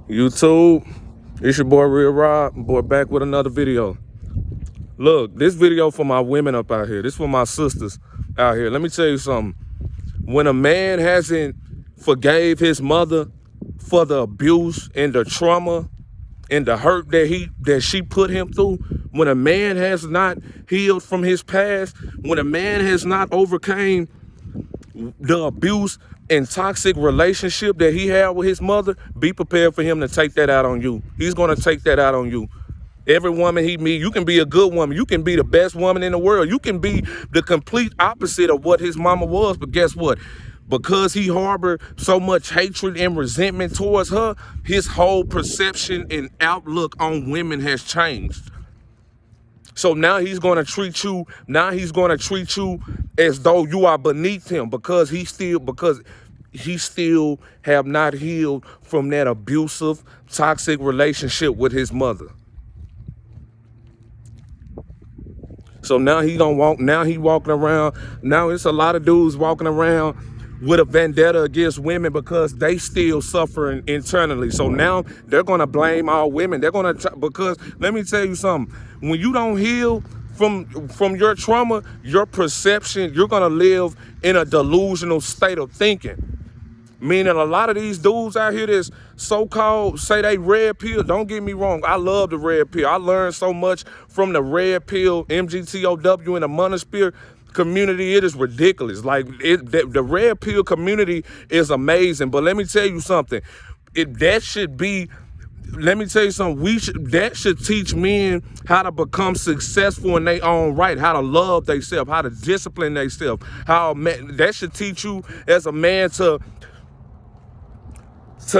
YouTube, it's your boy Real Rob, boy, back with another video. Look, this video for my women up out here. This for my sisters out here. Let me tell you something. When a man hasn't forgave his mother for the abuse and the trauma and the hurt that she put him through, when a man has not healed from his past, when a man has not overcame the abuse and toxic relationship that he had with his mother, be prepared for him to take that out on you. He's going to take that out on you. Every woman he meet, you can be a good woman. You can be the best woman in the world. You can be the complete opposite of what his mama was. But guess what? Because he harbored so much hatred and resentment towards her, his whole perception and outlook on women has changed. So now he's going to treat you as though you are beneath him because he still have not healed from that abusive, toxic relationship with his mother. So now he walking around. Now it's a lot of dudes walking around with a vendetta against women because they still suffering internally. So now they're gonna blame all women. They're gonna because let me tell you something. When you don't heal from your trauma, your perception, you're gonna live in a delusional state of thinking. Meaning a lot of these dudes out here that's so-called say they red pill. Don't get me wrong. I love the red pill. I learned so much from the red pill, MGTOW, and the Mistreat community. It is ridiculous. Like the red pill community is amazing. But let me tell you something. That should teach men how to become successful in their own right, how to love themselves, how to discipline themselves. That should teach you as a man to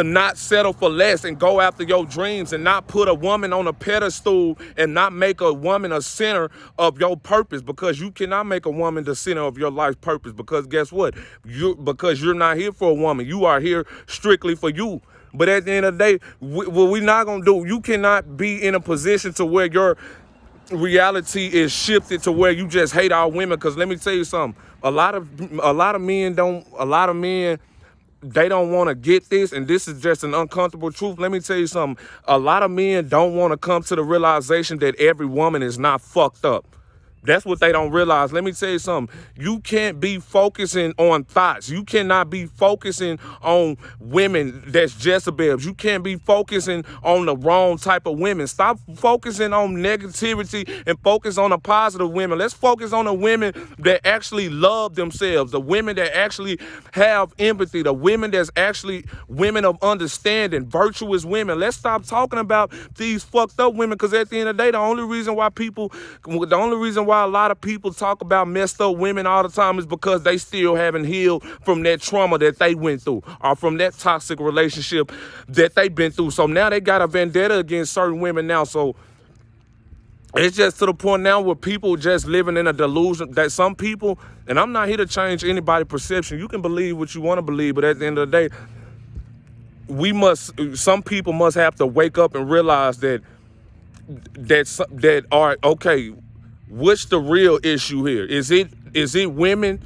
not settle for less and go after your dreams and not put a woman on a pedestal and not make a woman a center of your purpose, because you cannot make a woman the center of your life purpose, because guess what? Because you're not here for a woman. You are here strictly for you. But at the end of the day, what we're not going to do, you cannot be in a position to where your reality is shifted to where you just hate all women. Because let me tell you something. A lot of men they don't want to get this, and this is just an uncomfortable truth. Let me tell you something. A lot of men don't want to come to the realization that every woman is not fucked up. That's what they don't realize. Let me tell you something. You can't be focusing on thoughts. You cannot be focusing on women that's Jezebels. You can't be focusing on the wrong type of women. Stop focusing on negativity and focus on the positive women. Let's focus on the women that actually love themselves, the women that actually have empathy, the women that's actually women of understanding, virtuous women. Let's stop talking about these fucked up women, because at the end of the day, the only reason why a lot of people talk about messed up women all the time is because they still haven't healed from that trauma that they went through or from that toxic relationship that they've been through. So now they got a vendetta against certain women now. So it's just to the point now where people just living in a delusion that some people, and I'm not here to change anybody's perception. You can believe what you want to believe, but at the end of the day, some people must have to wake up and realize that all right, okay, what's the real issue here? Is it women,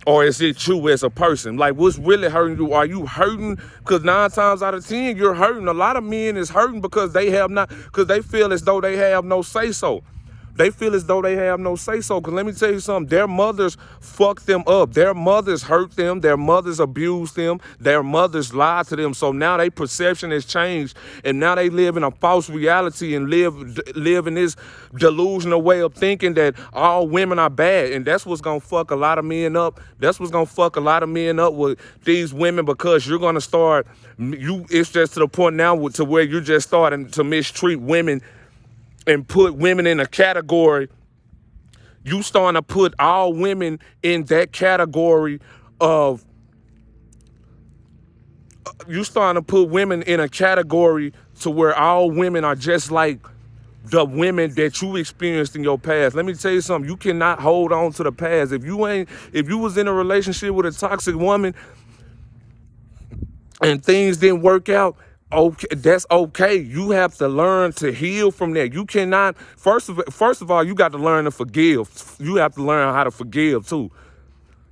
or is it you as a person? Like, what's really hurting you? Are you hurting? Because 9 times out of 10, you're hurting. A lot of men is hurting because they feel as though they have no say-so. They feel as though they have no say-so. Because let me tell you something. Their mothers fucked them up. Their mothers hurt them. Their mothers abused them. Their mothers lied to them. So now their perception has changed. And now they live in a false reality and live in this delusional way of thinking that all women are bad. And that's what's going to fuck a lot of men up. That's what's going to fuck a lot of men up with these women, because you're going to start, it's just to the point now to where you're just starting to mistreat women and put women in a category. You starting to put all women in that category of, you starting to put women in a category to where all women are just like the women that you experienced in your past. Let me tell you something. You cannot hold on to the past. If you was in a relationship with a toxic woman and things didn't work out, okay, that's okay. You have to learn to heal from that. You cannot, first of all, you got to learn to forgive. You have to learn how to forgive too.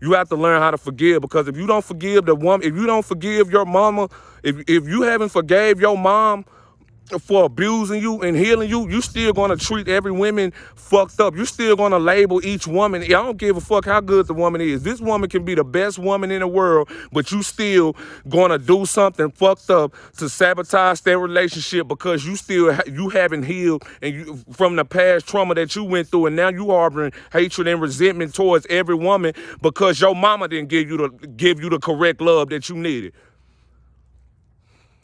You have to learn how to forgive, because if you don't forgive the woman, if you don't forgive your mama, if you haven't forgave your mom for abusing you and healing you, you still gonna treat every woman fucked up. You still gonna label each woman. I don't give a fuck how good the woman is. This woman can be the best woman in the world, but you still gonna do something fucked up to sabotage their relationship because you haven't healed and you from the past trauma that you went through, and now you harboring hatred and resentment towards every woman because your mama didn't give you the correct love that you needed.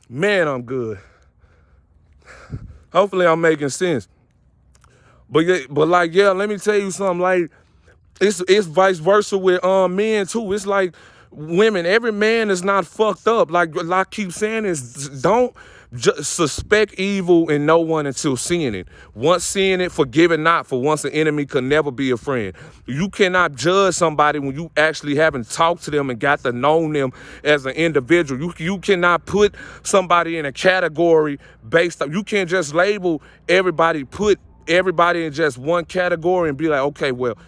Man, I'm good. Hopefully I'm making sense. But let me tell you something. Like, it's vice versa with men too. It's like women. Every man is not fucked up. Like I keep saying is, don't suspect evil in no one until seeing it. Once seeing it, forgive it not. For once an enemy could never be a friend. You cannot judge somebody when you actually haven't talked to them and got to know them as an individual. You cannot put somebody in a category based on. You can't just label everybody, put everybody in just one category and be like, okay, well,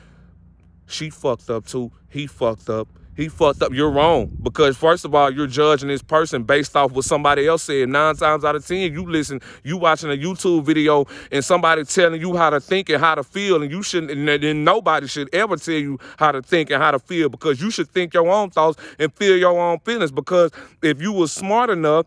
she fucked up too. He fucked up. He fucked up. You're wrong. Because first of all, you're judging this person based off what somebody else said. 9 times out of 10, you watching a YouTube video and somebody telling you how to think and how to feel, and you shouldn't, and nobody should ever tell you how to think and how to feel, because you should think your own thoughts and feel your own feelings. Because if you were smart enough,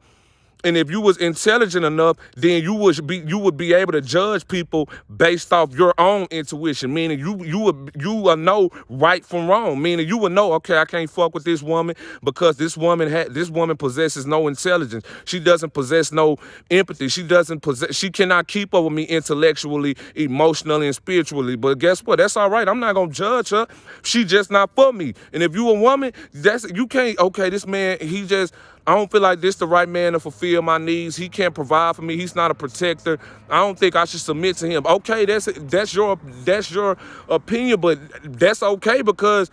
and if you was intelligent enough, then you would be able to judge people based off your own intuition. Meaning you would know right from wrong. Meaning you would know, okay, I can't fuck with this woman because this woman possesses no intelligence. She doesn't possess no empathy. She cannot keep up with me intellectually, emotionally, and spiritually. But guess what? That's all right. I'm not gonna judge her. She just not for me. And if you a woman, you can't. Okay, this man, I don't feel like this the right man to fulfill my needs. He can't provide for me. He's not a protector. I don't think I should submit to him. Okay, that's your opinion, but that's okay because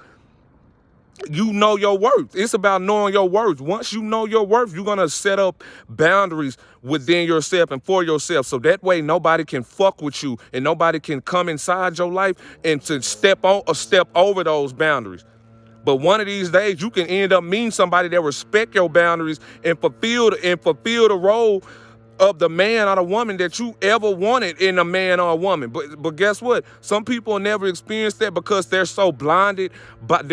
you know your worth. It's about knowing your worth. Once you know your worth, you're gonna set up boundaries within yourself and for yourself, so that way nobody can fuck with you and nobody can come inside your life and to step over those boundaries. But one of these days, you can end up meeting somebody that respect your boundaries and fulfill the role of the man or the woman that you ever wanted in a man or a woman. But guess what? Some people never experience that because they're so blinded, and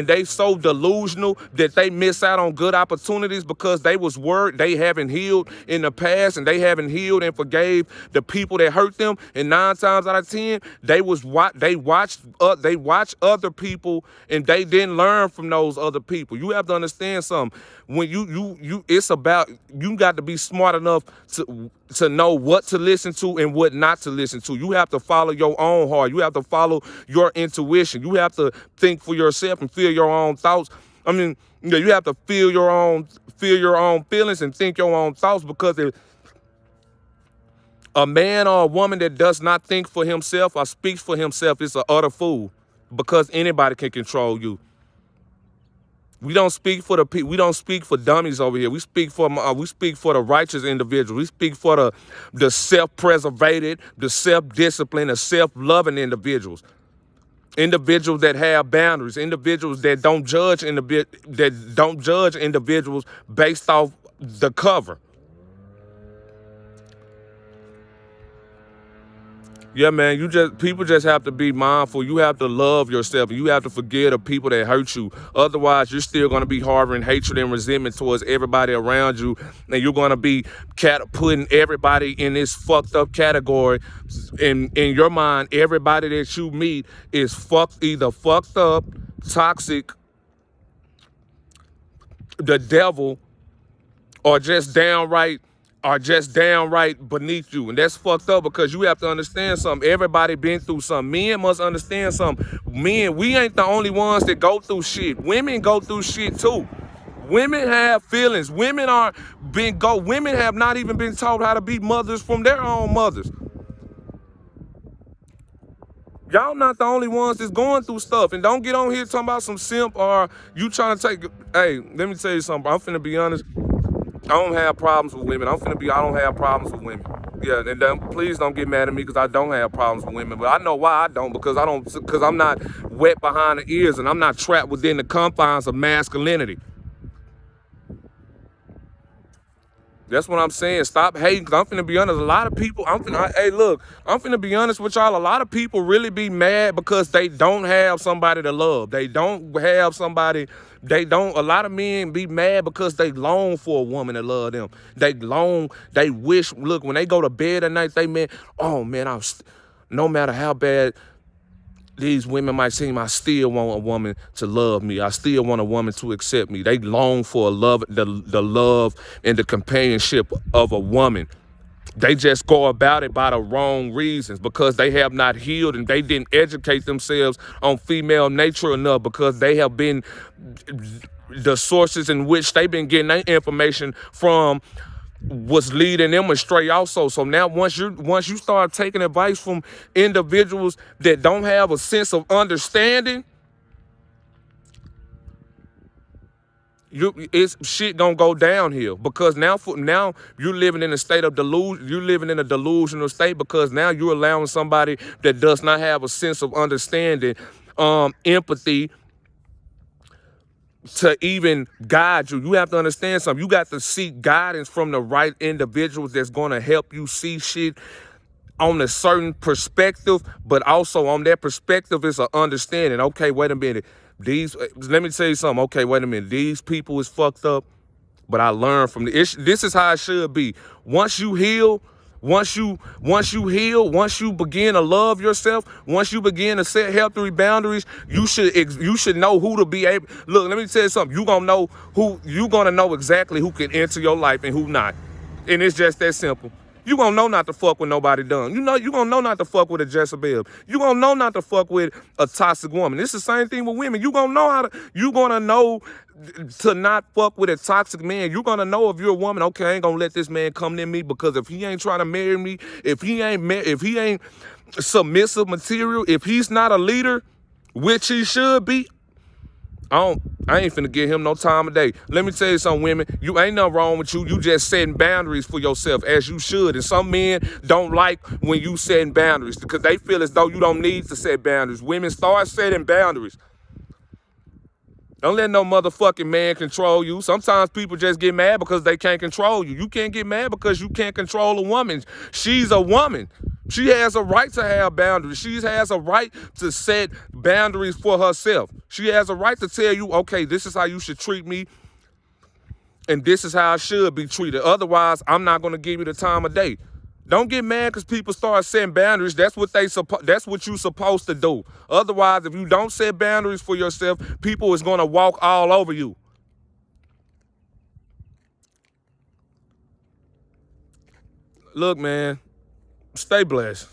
they so delusional that they miss out on good opportunities because they was worried they haven't healed in the past, and they haven't healed and forgave the people that hurt them. And 9 times out of 10, they watched other people and they didn't learn from those other people. You have to understand something. When it's about, you got to be smart enough to know what to listen to and what not to listen to. You have to follow your own heart. You have to follow your intuition. You have to think for yourself and feel your own thoughts. I mean, you have to feel your own feelings and think your own thoughts, because if a man or a woman that does not think for himself or speaks for himself is an utter fool, because anybody can control you. We don't speak for dummies over here. We speak for the righteous individual. We speak for the self-preservated, the self-disciplined, the self-loving individuals. Individuals that have boundaries. Individuals that don't judge individuals based off the cover. Yeah, man, people just have to be mindful. You have to love yourself. You have to forgive the people that hurt you. Otherwise, you're still going to be harboring hatred and resentment towards everybody around you. And you're going to be putting everybody in this fucked up category. In your mind, everybody that you meet is either fucked up, toxic, the devil, or just downright beneath you. And that's fucked up, because you have to understand something. Everybody been through something. Men must understand something. Men, we ain't the only ones that go through shit. Women go through shit too. Women have feelings. Women have not even been taught how to be mothers from their own mothers. Y'all not the only ones that's going through stuff. And don't get on here talking about some simp or you trying to take. Hey, let me tell you something. I'm finna be honest. I don't have problems with women. I don't have problems with women. Yeah, and please don't get mad at me because I don't have problems with women, but I know why I don't, because I'm not wet behind the ears and I'm not trapped within the confines of masculinity. That's what I'm saying. Stop hating, because I'm finna be honest. A lot of people, hey, look, I'm finna be honest with y'all. A lot of people really be mad because they don't have somebody to love. They don't have somebody, a lot of men be mad because they long for a woman to love them. They wish, look, when they go to bed at night, oh man, no matter how bad these women might seem, I still want a woman to love me. I still want a woman to accept me. They long for the love and the companionship of a woman. They just go about it by the wrong reasons, because they have not healed and they didn't educate themselves on female nature enough, because they have been, the sources in which they've been getting their information from was leading them astray also. So now once you start taking advice from individuals that don't have a sense of understanding, it's shit gonna go downhill, because now you're living in a state of delusion. You're living in a delusional state, because now you're allowing somebody that does not have a sense of understanding, empathy, to even guide you. You have to understand something. You got to seek guidance from the right individuals that's going to help you see shit on a certain perspective, but also on that perspective is an understanding. Okay, wait a minute. Let me tell you something. Okay, wait a minute. These people is fucked up, but I learned from this is how it should be. Once you heal, once you begin to love yourself, once you begin to set healthy boundaries, you should know who to be able. Look, let me tell you something. You're gonna know exactly who can enter your life and who not. And it's just that simple. You gonna know not to fuck with nobody dumb. You gonna know not to fuck with a Jezebel. You gonna know not to fuck with a toxic woman. It's the same thing with women. You gonna know to not fuck with a toxic man. You're gonna know if you're a woman, okay, I ain't gonna let this man come near me, because if he ain't trying to marry me, if he ain't submissive material, if he's not a leader, which he should be, I ain't finna give him no time of day. Let me tell you something, women. You ain't nothing wrong with you. You just setting boundaries for yourself, as you should. And some men don't like when you setting boundaries, because they feel as though you don't need to set boundaries. Women, start setting boundaries. Don't let no motherfucking man control you. Sometimes people just get mad because they can't control you. You can't get mad because you can't control a woman. She's a woman. She has a right to have boundaries. She has a right to set boundaries for herself. She has a right to tell you, okay, this is how you should treat me, and this is how I should be treated. Otherwise, I'm not going to give you the time of day. Don't get mad because people start setting boundaries. That's what you're supposed to do. Otherwise, if you don't set boundaries for yourself, people is going to walk all over you. Look, man, stay blessed.